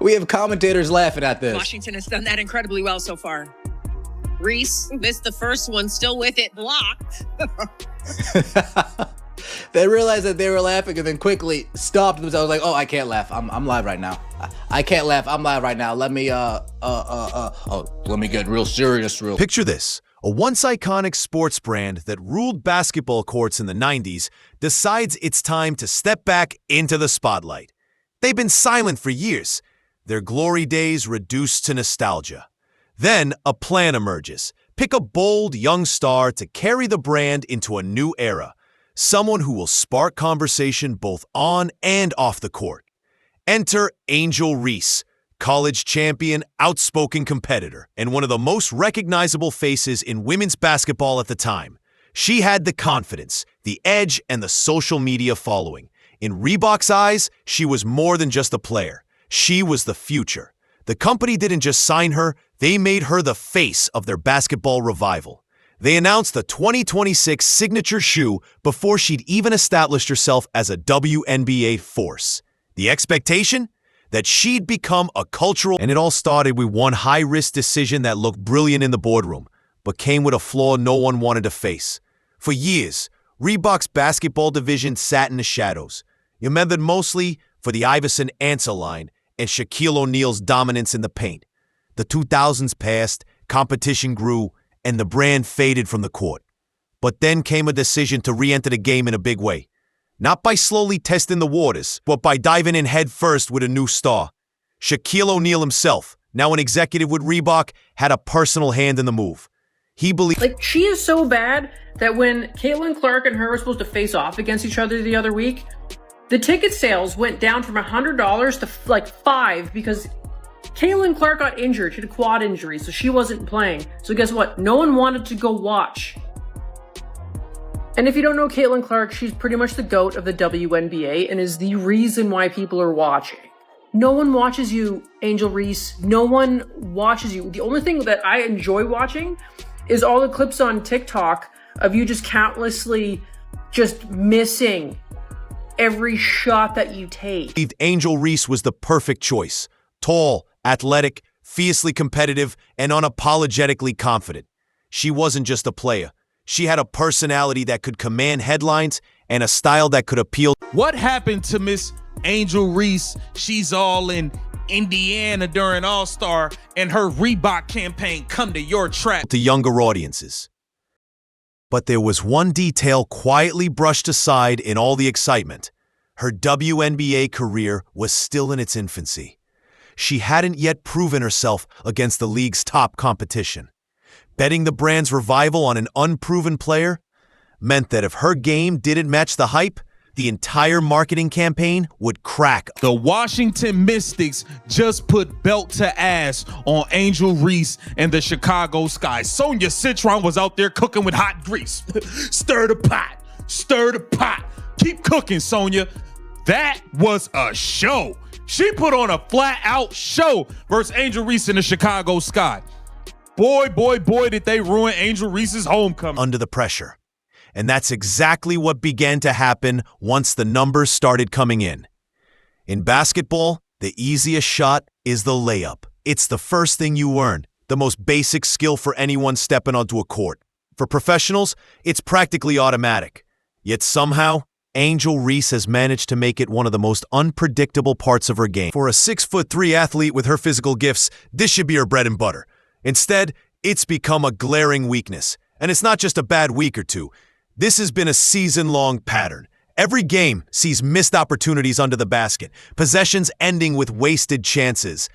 We have commentators laughing at this. Washington has done that incredibly well so far. Reese missed the first one, still with it blocked. They realized that they were laughing and then quickly stopped themselves like, oh, I can't laugh. I'm live right now. I can't laugh. I'm live right now. Let me let me get real serious. Picture this. A once iconic sports brand that ruled basketball courts in the 90s decides it's time to step back into the spotlight. They've been silent for years, their glory days reduced to nostalgia. Then a plan emerges. Pick a bold young star to carry the brand into a new era. Someone who will spark conversation both on and off the court. Enter Angel Reese, college champion, outspoken competitor, and one of the most recognizable faces in women's basketball at the time. She had the confidence, the edge, and the social media following. In Reebok's eyes, she was more than just a player. She was the future. The company didn't just sign her, they made her the face of their basketball revival. They announced the 2026 signature shoe before she'd even established herself as a WNBA force. The expectation? That she'd become a cultural, and it all started with one high-risk decision that looked brilliant in the boardroom, but came with a flaw no one wanted to face. For years, Reebok's basketball division sat in the shadows. You remembered mostly for the Iverson answer line and Shaquille O'Neal's dominance in the paint. The 2000s passed, competition grew, and the brand faded from the court. But then came a decision to re-enter the game in a big way. Not by slowly testing the waters, but by diving in head first with a new star. Shaquille O'Neal himself, now an executive with Reebok, had a personal hand in the move. He believed... Like, she is so bad that when Caitlin Clark and her were supposed to face off against each other the other week, the ticket sales went down from $100 to like $5 because Caitlin Clark got injured. She had a quad injury, so she wasn't playing. So guess what? No one wanted to go watch. And if you don't know Caitlin Clark, she's pretty much the GOAT of the WNBA and is the reason why people are watching. No one watches you, Angel Reese. No one watches you. The only thing that I enjoy watching is all the clips on TikTok of you just countlessly just missing every shot that you take. Angel Reese was the perfect choice. Tall, athletic, fiercely competitive, and unapologetically confident. She wasn't just a player. She had a personality that could command headlines and a style that could appeal. What happened to Miss Angel Reese? She's all in Indiana during All-Star, and her Reebok campaign come to your track. To younger audiences. But there was one detail quietly brushed aside in all the excitement. Her WNBA career was still in its infancy. She hadn't yet proven herself against the league's top competition. Betting the brand's revival on an unproven player meant that if her game didn't match the hype, the entire marketing campaign would crack. The Washington Mystics just put belt to ass on Angel Reese and the Chicago Sky. Sonia Citron was out there cooking with hot grease. Stir the pot, stir the pot. Keep cooking, Sonia. That was a show. She put on a flat-out show versus Angel Reese and the Chicago Sky. Boy, boy, boy, did they ruin Angel Reese's homecoming. Under the pressure. And that's exactly what began to happen once the numbers started coming in. In basketball, the easiest shot is the layup. It's the first thing you learn, the most basic skill for anyone stepping onto a court. For professionals, it's practically automatic. Yet somehow, Angel Reese has managed to make it one of the most unpredictable parts of her game. For a 6'3" athlete with her physical gifts, this should be her bread and butter. Instead, it's become a glaring weakness. And it's not just a bad week or two. This has been a season-long pattern. Every game sees missed opportunities under the basket, possessions ending with wasted chances,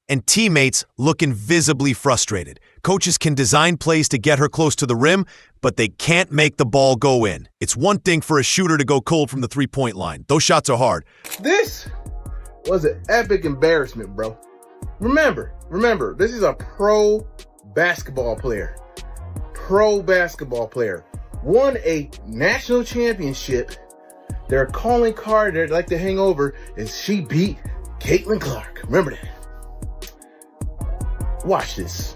and teammates looking visibly frustrated. Coaches can design plays to get her close to the rim, but they can't make the ball go in. It's one thing for a shooter to go cold from the three-point line. Those shots are hard. This was an epic embarrassment, bro. Remember, this is a pro basketball player. Won a national championship. Their calling card they'd like to hang over is she beat Caitlin Clark. Remember that. Watch this.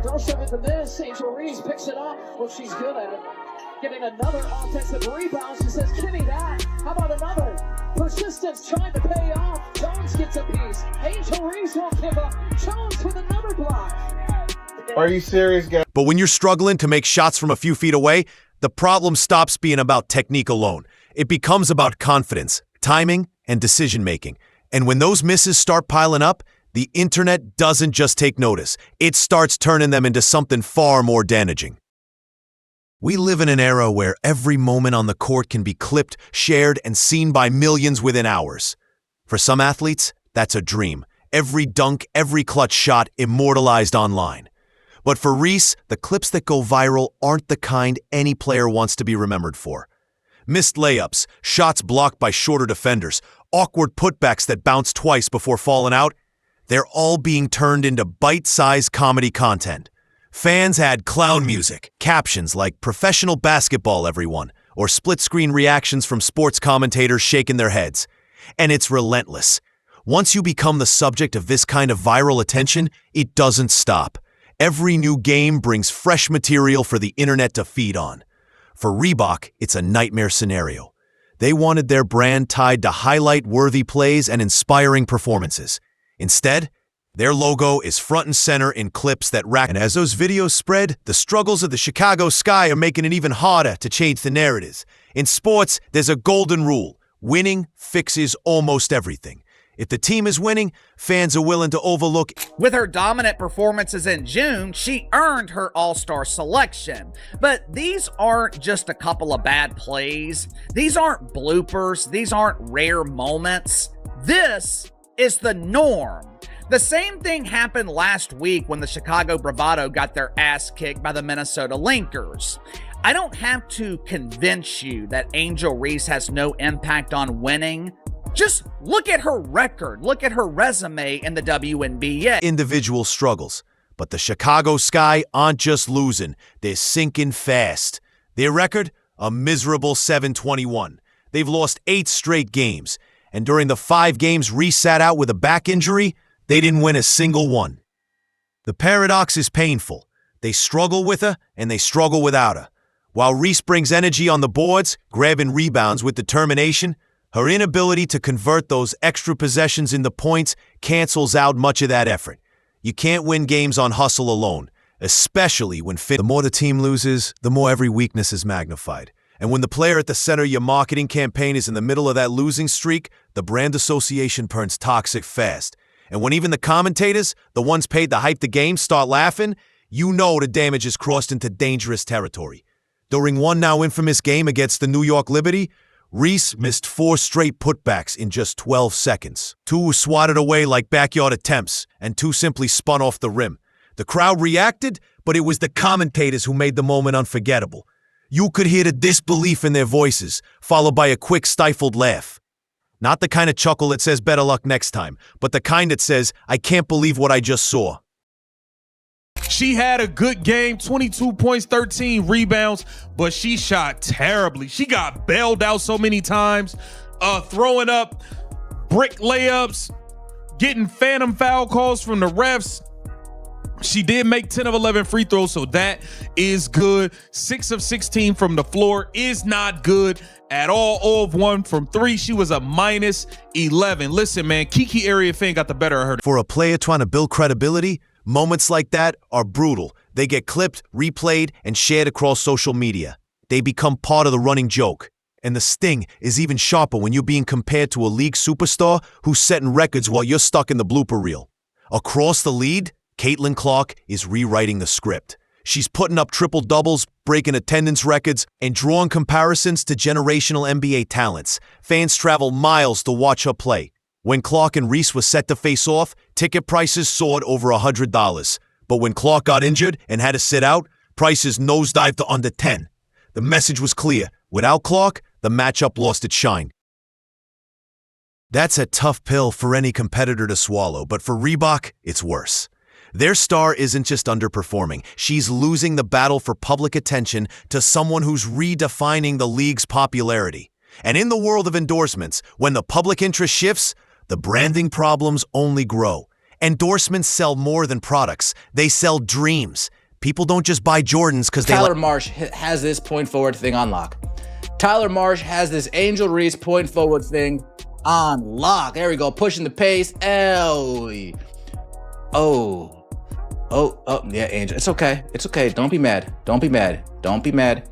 Don't shove it to this. Angel Reese picks it up. Well, she's good at it. Getting another offensive rebound. She says, give me that. How about another? Persistence trying to pay off. points apiece. Angel Reese won't give up. Jones with another block. Are you serious, guys? But when you're struggling to make shots from a few feet away, the problem stops being about technique alone. It becomes about confidence, timing, and decision-making. And when those misses start piling up, the internet doesn't just take notice. It starts turning them into something far more damaging. We live in an era where every moment on the court can be clipped, shared, and seen by millions within hours. For some athletes, that's a dream. Every dunk, every clutch shot immortalized online. But for Reese, the clips that go viral aren't the kind any player wants to be remembered for. Missed layups, shots blocked by shorter defenders, awkward putbacks that bounce twice before falling out, they're all being turned into bite-sized comedy content. Fans add clown music, captions like "professional basketball, everyone," or split-screen reactions from sports commentators shaking their heads. And it's relentless. Once you become the subject of this kind of viral attention, it doesn't stop. Every new game brings fresh material for the internet to feed on. For Reebok, it's a nightmare scenario. They wanted their brand tied to highlight-worthy plays and inspiring performances. Instead, their logo is front and center in clips that rack. And as those videos spread, the struggles of the Chicago Sky are making it even harder to change the narratives. In sports, there's a golden rule. Winning fixes almost everything. If the team is winning, fans are willing to overlook. With her dominant performances in June, she earned her All-Star selection. But these aren't just a couple of bad plays. These aren't bloopers. These aren't rare moments. This is the norm. The same thing happened last week when the Chicago Bravado got their ass kicked by the Minnesota Linkers. I don't have to convince you that Angel Reese has no impact on winning. Just look at her record. Look at her resume in the WNBA. Individual struggles. But the Chicago Sky aren't just losing. They're sinking fast. Their record? A miserable 7-21. They've lost 8 straight games. And during the 5 games Reese sat out with a back injury, they didn't win a single one. The paradox is painful. They struggle with her, and they struggle without her. While Reese brings energy on the boards, grabbing rebounds with determination, her inability to convert those extra possessions into points cancels out much of that effort. You can't win games on hustle alone, especially when the more the team loses, the more every weakness is magnified. And when the player at the center of your marketing campaign is in the middle of that losing streak, the brand association turns toxic fast. And when even the commentators, the ones paid to hype the game, start laughing, you know the damage has crossed into dangerous territory. During one now infamous game against the New York Liberty, Reese missed 4 straight putbacks in just 12 seconds. 2 were swatted away like backyard attempts, and 2 simply spun off the rim. The crowd reacted, but it was the commentators who made the moment unforgettable. You could hear the disbelief in their voices, followed by a quick stifled laugh. Not the kind of chuckle that says better luck next time, but the kind that says, I can't believe what I just saw. She had a good game, 22 points, 13 rebounds, but she shot terribly. She got bailed out so many times, throwing up brick layups, getting phantom foul calls from the refs. She did make 10 of 11 free throws, so that is good. 6 of 16 from the floor is not good at all. 0 of 1 from 3. She was a minus 11. Listen, man, Kiki Area Fan got the better of her. For a player trying to build credibility, moments like that are brutal. They get clipped, replayed, and shared across social media. They become part of the running joke. And the sting is even sharper when you're being compared to a league superstar who's setting records while you're stuck in the blooper reel. Across the lead, Caitlin Clark is rewriting the script. She's putting up triple-doubles, breaking attendance records, and drawing comparisons to generational NBA talents. Fans travel miles to watch her play. When Clark and Reese were set to face off, ticket prices soared over $100. But when Clark got injured and had to sit out, prices nosedived to under $10. The message was clear. Without Clark, the matchup lost its shine. That's a tough pill for any competitor to swallow, but for Reebok, it's worse. Their star isn't just underperforming. She's losing the battle for public attention to someone who's redefining the league's popularity. And in the world of endorsements, when the public interest shifts, the branding problems only grow. Endorsements sell more than products. They sell dreams. People don't just buy Jordans because they Tyler Marsh has this point forward thing on lock. Tyler Marsh has this Angel Reese point forward thing on lock. There we go. Pushing the pace. Yeah, Angel. It's okay. It's okay. Don't be mad. Don't be mad. Don't be mad.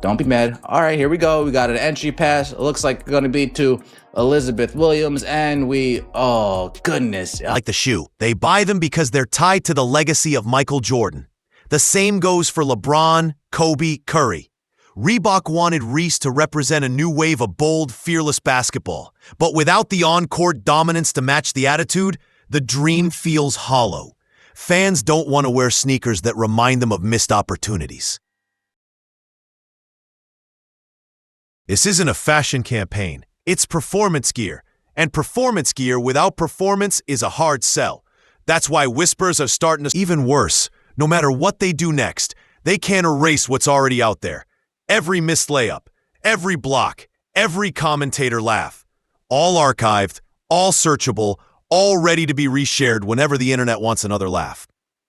Don't be mad. All right, here we go. We got an entry pass. It looks like it's going to be to Elizabeth Williams, and oh, goodness. Like the shoe, they buy them because they're tied to the legacy of Michael Jordan. The same goes for LeBron, Kobe, Curry. Reebok wanted Reese to represent a new wave of bold, fearless basketball. But without the on-court dominance to match the attitude, the dream feels hollow. Fans don't want to wear sneakers that remind them of missed opportunities. This isn't a fashion campaign. It's performance gear. And performance gear without performance is a hard sell. That's why whispers are starting to... Even worse, no matter what they do next, they can't erase what's already out there. Every missed layup, every block, every commentator laugh. All archived, all searchable, all ready to be reshared whenever the internet wants another laugh.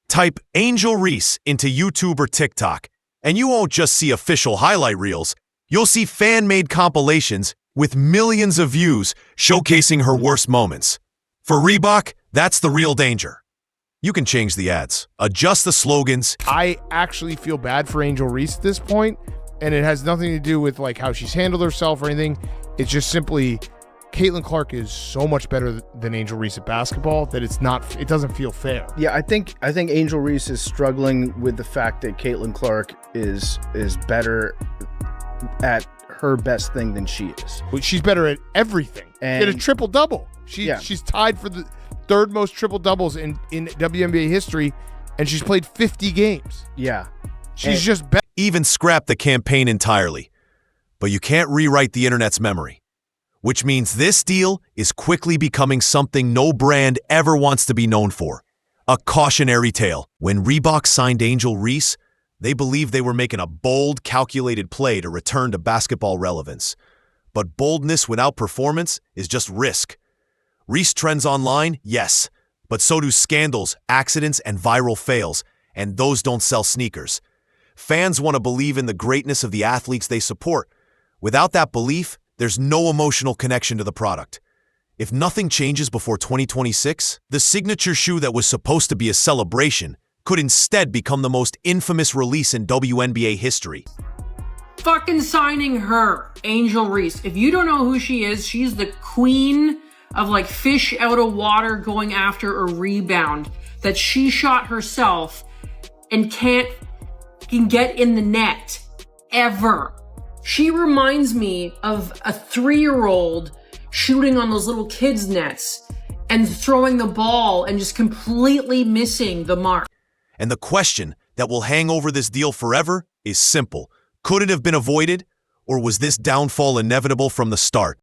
Type Angel Reese into YouTube or TikTok, and you won't just see official highlight reels. You'll see fan-made compilations with millions of views showcasing her worst moments. For Reebok, that's the real danger. You can change the ads, adjust the slogans. I actually feel bad for Angel Reese at this point, and it has nothing to do with like how she's handled herself or anything. It's just simply Caitlin Clark is so much better than Angel Reese at basketball that it doesn't feel fair. Yeah, I think Angel Reese is struggling with the fact that Caitlin Clark is better at her best thing than she is. Well, she's better at everything. And she had a triple-double. She's tied for the third most triple-doubles in WNBA history, and she's played 50 games. Yeah. She's just better. Even scrap the campaign entirely. But you can't rewrite the internet's memory. Which means this deal is quickly becoming something no brand ever wants to be known for. A cautionary tale. When Reebok signed Angel Reese, they believed they were making a bold, calculated play to return to basketball relevance. But boldness without performance is just risk. Reese trends online, yes, but so do scandals, accidents, and viral fails, and those don't sell sneakers. Fans want to believe in the greatness of the athletes they support. Without that belief, there's no emotional connection to the product. If nothing changes before 2026, the signature shoe that was supposed to be a celebration could instead become the most infamous release in WNBA history. Fucking signing her, Angel Reese. If you don't know who she is, she's the queen of like fish out of water going after a rebound that she shot herself and can get in the net ever. She reminds me of a 3-year-old shooting on those little kids' nets and throwing the ball and just completely missing the mark. And the question that will hang over this deal forever is simple. Could it have been avoided, or was this downfall inevitable from the start?